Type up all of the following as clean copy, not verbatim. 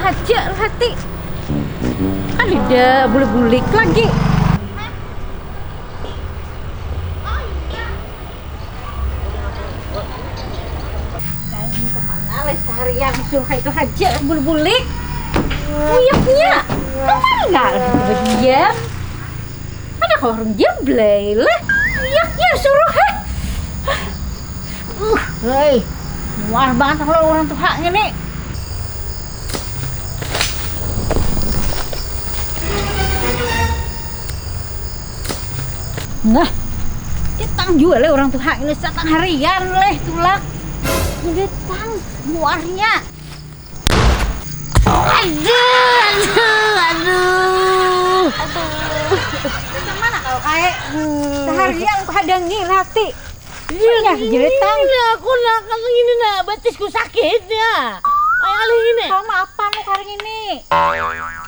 aja hati. Kan udah bulik-bulik lagi. Ini kemana les seharian suruh itu aja bulik-bulik. Uyaknya kemana diam? Ada orang diam belai. Uyaknya suruh hei, muar banget kalau orang tuh haknya nih. Nah, ditang juga leh orang tuh hak ini satang harian leh tulak. Ditang muarnya. Aduh. Gimana kalau kayak seharian hadangi hati. Iya, jetang. Aku nak kalau ini nak batisku sakit ya. Kayak alih ini. Kamu apa nukar ini?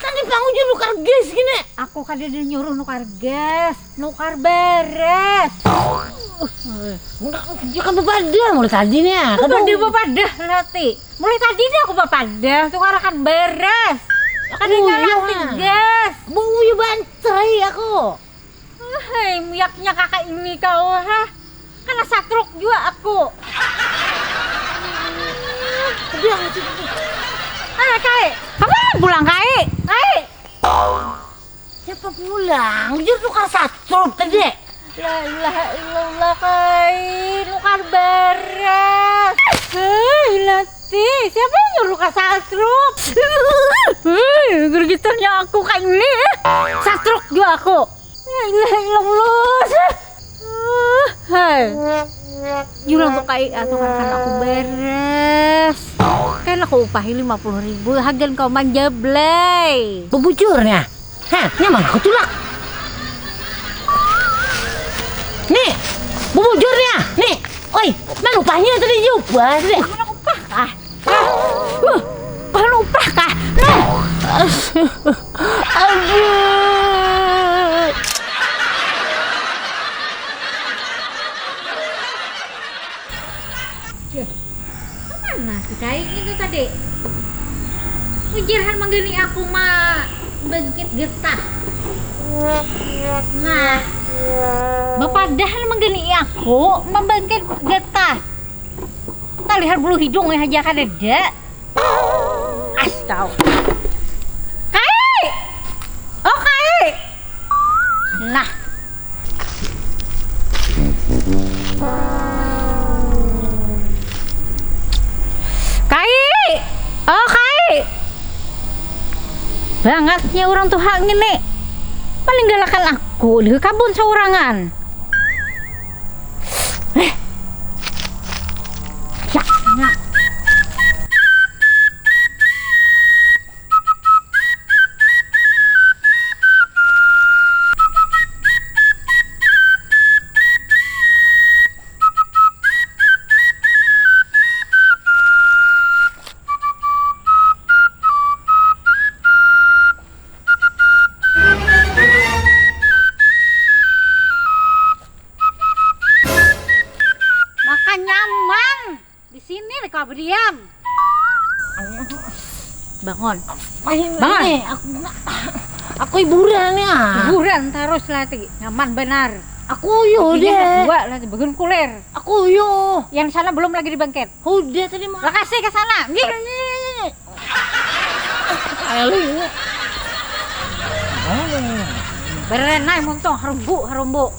Kan di pangujung nukar gas gini. Aku kan dia nyuruh nukar gas, nukar beres. Dia kan bepada mulai tadi nih. Bepada bepadah nanti. Mulai tadi nih aku bepada, tukarakan beres. Kan dia nyalain gas. Bunguyu bantai aku. Hei, miaknya kakak ini kau ha. Karena satruk juga aku. Dia Kai, kamu pulang Kai? Kai. Siapa pulang? Dia tukar satruk tadi. La ilaha illallah Kai, nukar beres. Nanti siapa yang nyuruh nukar satruk? Gergitannya aku kayak ini. Satruk juga aku. La ilaha illallah. Hai, jualan untuk kai atau kan aku beres. Kan aku upahi 50.000, hagen kau manja blay. Bebujurnya. Hah, nyaman aku tulak. Nih, bebujurnya. Nih, oi, mana upahnya tadi juga sih. Mana upah kah? Mana upah kah? Aduh. Mana si kai itu tadi? Ujarhan menggini aku mah bangkit getah. Nah, bapadahan menggini aku membangkit getah. Tak lihat bulu hidung ya aja kan ada. Astau. Kai! Oh kai! Nah. Oh Kai, bangetnya orang tuh hak ini paling galakan aku di kabun saurangan. Ya, nah. Kau berdiam. Bangun. Bangun. Aku hiburan ya. Hiburan terus latih. Nyaman benar. Aku yo deh. Dua latih bagian kuler. Aku yo. Yang sana belum lagi dibangkit. Udah tadi mah. Kasih ke sana. Gini. Ayo. Berenai muntong harumbu.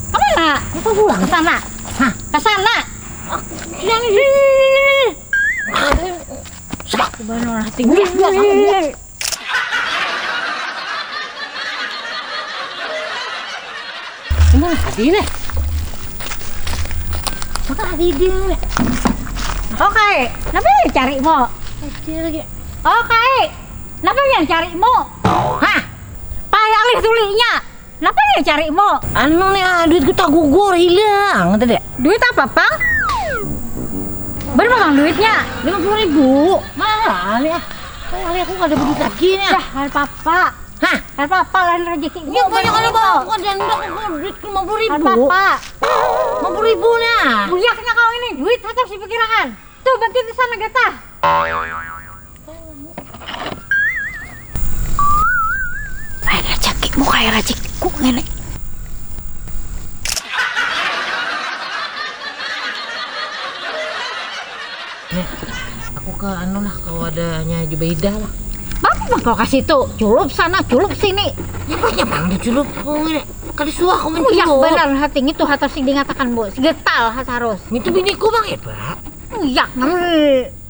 Kemana? Aku pulang ke sana. Hah, ke sana. Yang ini. Subhanallah tinggi. Ini tadi nih. Maka tadi nih. Oke, kenapa yang cari mo? Lagi. Oke, kenapa yang cari mo? Hah? Payah alih tulinya. Kenapa yang cari mo? Anu nih, duit kita gugur hilang tadi. Duit apa, Pang? Berapa Bang duitnya? 50.000. Mana nih? Kali aku gak ada duit lagi nih. Dah, hal papa. Hah? Hal papa lain rezeki. Ya banyak kali Bang. Aku ada ndak duit 50.000. Hal papa. 50.000 nah. Buyaknya kau ini duit atau si perkiraan? Tuh tuh bantuin di sana Gata. Ayo cakik muka ya racik kuk nenek. Nih, aku ke anu lah, kalau adanya Jubaidah lah. Bapak mah kau kasih tuh, culup sana, culup sini. Ya banyak bang dicelup, kok ini kali suah aku Uyak mencelup. benar hati itu harus dingatakan bu, getal harus. Itu biniku bang ya pak. Uyak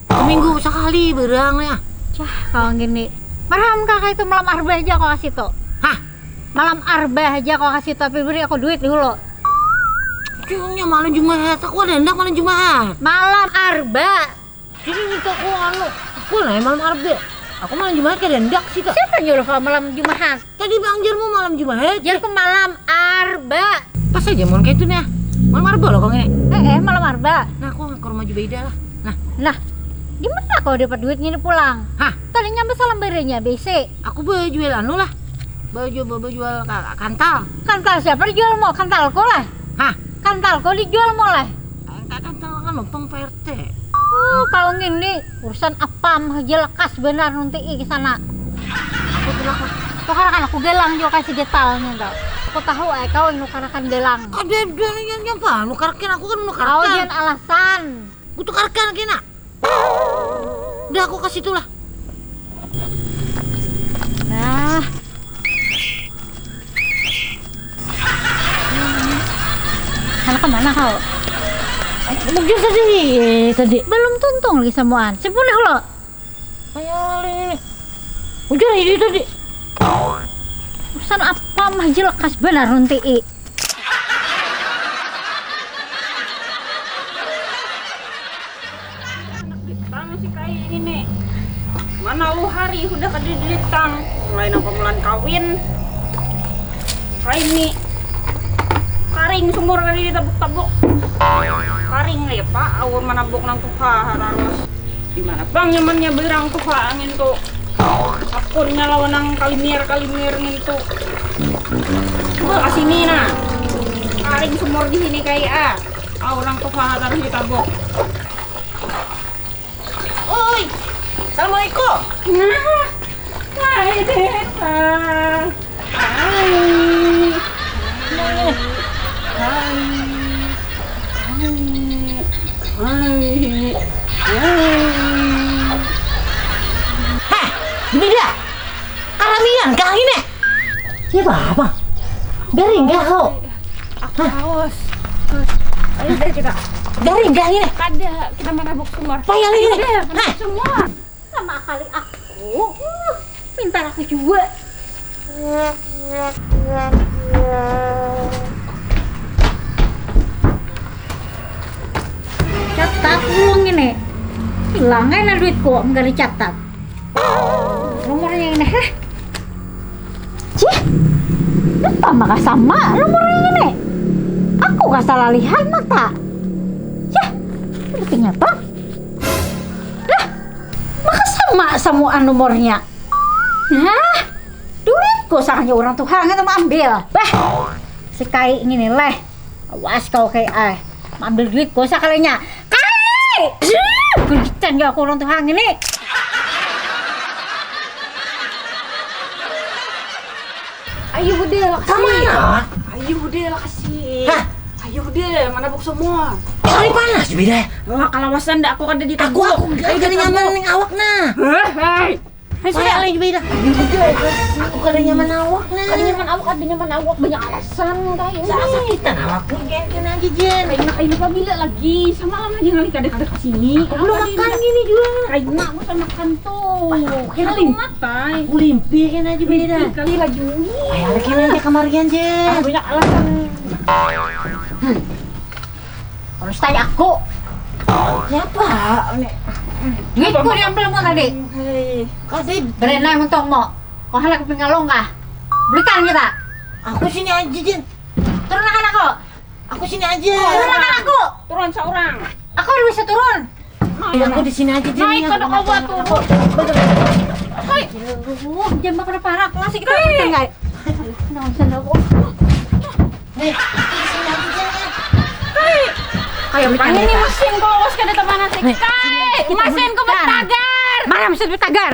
Seminggu sekali berang ya. Cah kalau gini, marham kakak itu malam arbah aja kau kasih tuh. Hah? Malam arbah aja kau kasih tuh, tapi beri aku duit dulu. Cuma malam Jumat, aku ada hendak malam Jumat. Malam arbah. Jadi minta aku anu, aku lah yang malam Arba. Aku malam Jumat kan hendak sih kak. Siapa nyuruh kalau malam Jumat? Tadi bang Jarmu malam Jumat. Jadi ke malam arbah. Pas aja mau kayak itu nih. Malam Arba loh kau ini. Malam arbah. Nah aku ke rumah Jubaidah lah. Nah, gimana kau dapat duit ngini pulang? Hah? Tadi nyampe salam berenya BC. Aku jual anu lah. Jual kantal. Kantal siapa dijual mau? Kantal kau lah. Hah? Kantal kau dijual mau lah. Kantal kan numpang PRT. Oh, kalau ngini urusan apam aja lekas benar nanti ke sana. Aku bilang lah. Kau kan aku gelang juga kasih getalnya tau. Aku tahu kau yang nukarakan gelang. Ada yang apa? Nukarkan aku kan Kau nukarkan. jangan alasan. Aku tukarkan kena. Udah aku kasih itulah. Nah. Anak kemana kau? Mungkin tadi. Belum tuntung lagi semuaan. Sepuluh lo. Ayo ini. Udah ini tadi. Urusan apa mah lekas benar nanti. Tang si kayak ini. Mana lu hari udah kediditang. Mulai apa bulan kawin. Kayak ini. Karing sumur kali ditabuk-tabuk. Karing ya pak, awur manabuk nang tuha harus. Di mana bang nyamannya berang tuha angin tuh. Akunnya lawan nang kalimir gitu. Kasih ini nah. Karing sumur di sini kayak awur nang tuha harus ditabuk. Oi. Assalamualaikum. Nah, hai Deta. Hai. Hai. Hai. Hah, Jubaidah. Alamian kang ini. Siapa apa? Garing gak kau? Aku haus. Ayo deh kita. Garing gak ini? Ada kita menabuk sumur. Payah ini. Hah? Semua. Sama kali aku. Minta aku juga. Catat ulang ini. Hilangin duitku enggak dicatat. Nomornya ini, heh. Cih. Lupa maka sama nomornya ini. Aku gak salah lihat mata. Cih. Buktinya apa? Lah. Maka sama semuaan nomornya. Nah. Duitku sakanya orang Tuhan itu mau ambil. Bah. Sekali ini leh. Awas kau kayak ambil duitku sekalinya. Kulitan gak aku orang Tuhan ini. Ayo deh lah kasih. Kemana? Ayo deh lah kasih. Hah? Ayo deh menabuk semua. Kali panas Jubaidah. Lah kalawasan dah aku kada ditabuk. Aku gak ada nyaman ning awak nah. Hei. Hei Saya lagi Jubaidah. Aku gak ada nyaman awak nah. Ada nyaman awak, ada nyaman awak banyak alasan kayak ini. Sakitan awakku kena aja Jen. Kayak apa bila lagi sama lama aja kali kada kesini. Belum makan gini juga. Kayak nak masa makan tuh. Kena Kena matai. Aku limpi kena aja Jubaidah. Kali lagi. Ayo kena aja kamarian Jen. Banyak alasan. Harus tanya aku. Siapa? Duitku diambil mau tadi. Hei. Kasih. Berenang untuk mau. Kau halak pengalong kah? Belikan kita. Aku sini aja Jen. Turun aku. Aku sini aja. Turun aku. Turun seorang. Aku udah bisa turun. Aku di sini aja Jen. Naik ke bawah turun. Hai. Jam berapa parah? Masih kita makan enggak? Nah, sandal aku. Nih, aku di sini aja Jen. Kayak Pang ini mesin ko awas ka dito mana si Nih, Kai. kita Mesin ko buktikan. bertagar. Mana mesin bertagar?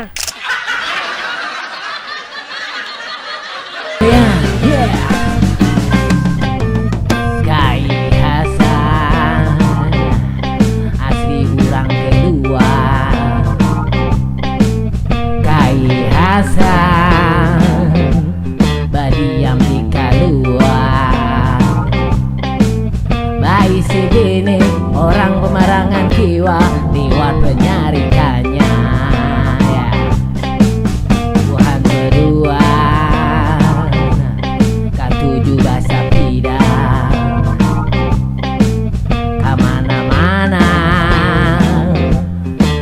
Kai Hasan asli urang kedua. Kai Hasan badiam di kaluar. Bayi segini orang pemarangan kiwa lewat penyarikannya ya. Tuhan berdua K7 bahasa pidang Kamana-mana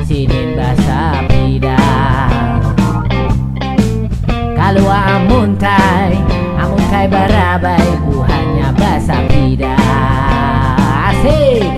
Sinin bahasa pidang Kalau amun kai barabai buhannya bahasa pidang Asik.